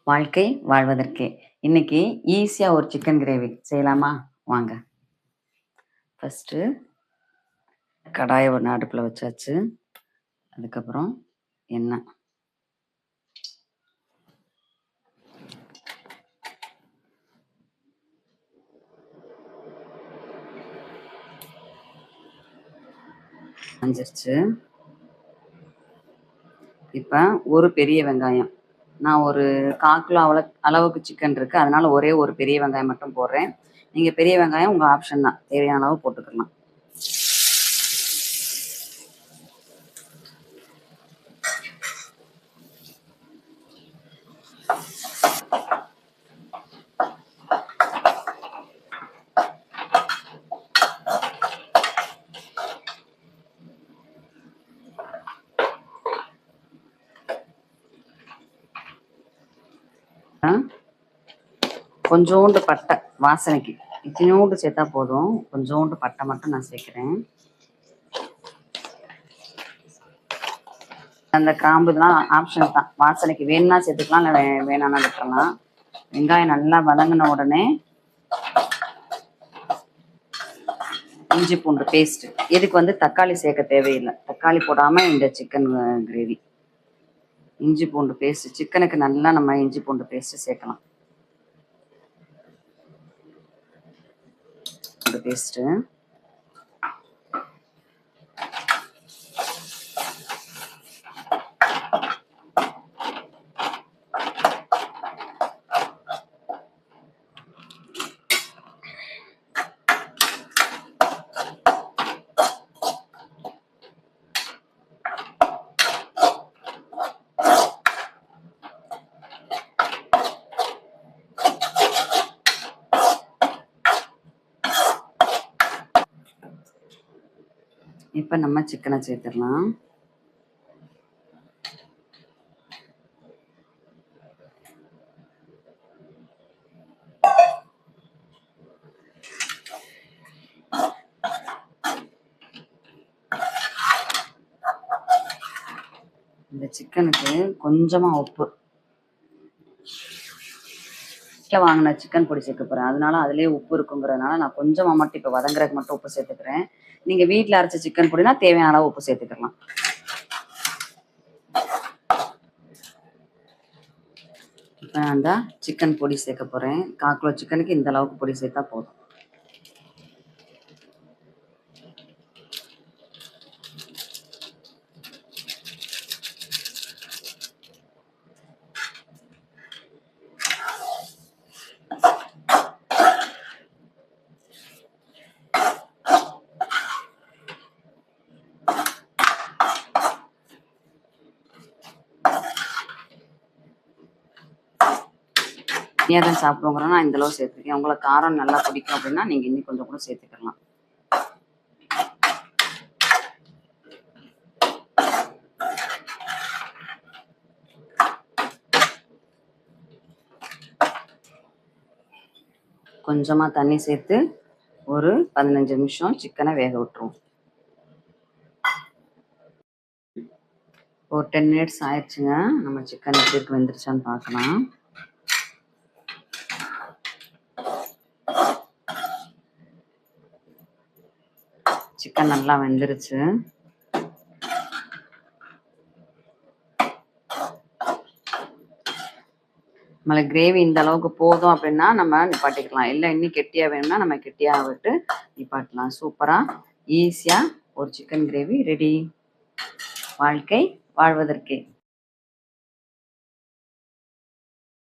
வாழ்க்கை வாழ்வதற்கே. இன்னைக்கு ஈஸியா ஒரு சிக்கன் கிரேவி செய்யலாமா? வாங்க. ஃபர்ஸ்ட்டு கடாய ஒண்ணு அடுப்புல வச்சாச்சு. அதுக்கப்புறம் எண்ணெய். காஞ்சிருச்சு. இப்ப ஒரு பெரிய வெங்காயம். நான் ஒரு 1/4 கிலோ அளவுக்கு சிக்கன் இருக்கு. அதனால ஒரே ஒரு பெரிய வெங்காயம் மட்டும் போடுறேன். நீங்க பெரிய வெங்காயம் உங்க ஆப்ஷன் தான். தேவையான அளவு போட்டுக்கலாம். கொஞ்சோண்டு பட்டை வாசனைக்கு, இத்தினோண்டு சேர்த்தா போதும். கொஞ்சோண்டு பட்டை மட்டும் நான் சேர்க்கிறேன். அந்த கிராம்புலாம் ஆப்ஷன் தான். வாசனைக்கு வேணும்னா சேர்த்துக்கலாம், இல்லை வேணாம்னா விட்டுறலாம். வெங்காயம் நல்லா வதங்கின உடனே இஞ்சி பூண்டு பேஸ்ட். இதுக்கு தக்காளி சேர்க்க தேவையில்லை. தக்காளி போடாமல் இந்த சிக்கன் கிரேவி. இஞ்சி பூண்டு பேஸ்ட், சிக்கனுக்கு நல்லா நம்ம இஞ்சி பூண்டு பேஸ்ட் சேர்க்கலாம். பேஸ்ட்டு இப்போ நம்ம சிக்கனை சேர்த்துடலாம். இந்த சிக்கனுக்கு கொஞ்சமாக உப்பு. வாங்கின சிக்கன் பொடி சேர்க்க போகிறேன். அதனால அதிலே உப்பு இருக்குங்கிறதுனால நான் கொஞ்சமாக மட்டும் இப்போ வதங்குறதுக்கு மட்டும் உப்பு சேர்த்துக்கிறேன். நீங்கள் வீட்டில் அரைச்ச சிக்கன் பொடினா தேவையான அளவு உப்பு சேர்த்துக்கலாம். இப்போ நான் தான் சிக்கன் பொடி சேர்க்க போகிறேன். 1/4 கிலோ சிக்கனுக்கு இந்த அளவுக்கு பொடி சேர்த்தா போதும். ஏன் தான் சாப்பிடுவோங்கிறோன்னா இந்த அளவு சேர்த்துருக்கேன். உங்களுக்கு காரம் நல்லா பிடிக்கும் அப்படின்னா நீங்கள் இன்னும் கொஞ்சம் கூட சேர்த்துக்கலாம். கொஞ்சமாக தண்ணி சேர்த்து ஒரு 15 நிமிஷம் சிக்கனை வேக விட்டுருவோம். ஒரு 10 மினிட்ஸ் ஆயிடுச்சுங்க. நம்ம சிக்கன் எப்படி இருக்கு, வெந்துருச்சான்னு பார்க்கலாம். சிக்கன் நல்லா வெந்துருச்சு. நம்மளுக்கு கிரேவி இந்த அளவுக்கு போதும் அப்படின்னா நம்ம நிப்பாட்டிக்கலாம். இல்லை இன்னும் கெட்டியாக வேணும்னா நம்ம கெட்டியாக விட்டு நிப்பாட்டலாம். சூப்பராக ஈஸியாக ஒரு சிக்கன் கிரேவி ரெடி. வாழ்க்கை வாழ்வதற்கே.